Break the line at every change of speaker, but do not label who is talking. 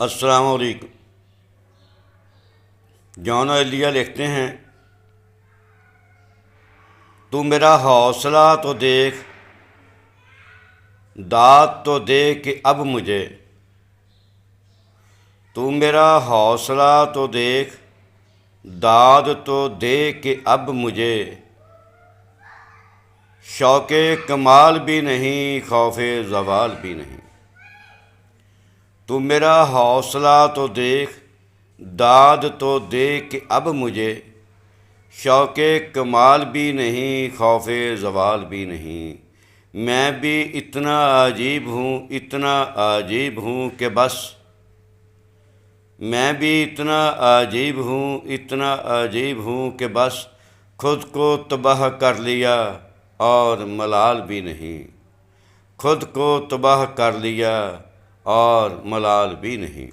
السلام علیکم۔ جان علیہ لکھتے ہیں، تو میرا حوصلہ تو دیکھ، داد تو دے کہ اب مجھے، تو میرا حوصلہ تو دیکھ، داد تو دے کہ اب مجھے، شوق کمال بھی نہیں، خوف زوال بھی نہیں۔ تو میرا حوصلہ تو دیکھ، داد تو دے کہ اب مجھے، شوق کمال بھی نہیں، خوف زوال بھی نہیں۔ میں بھی اتنا عجیب ہوں، اتنا عجیب ہوں کہ بس، میں بھی اتنا عجیب ہوں، اتنا عجیب ہوں کہ بس، خود کو تباہ کر لیا اور ملال بھی نہیں، خود کو تباہ کر لیا اور ملال بھی نہیں۔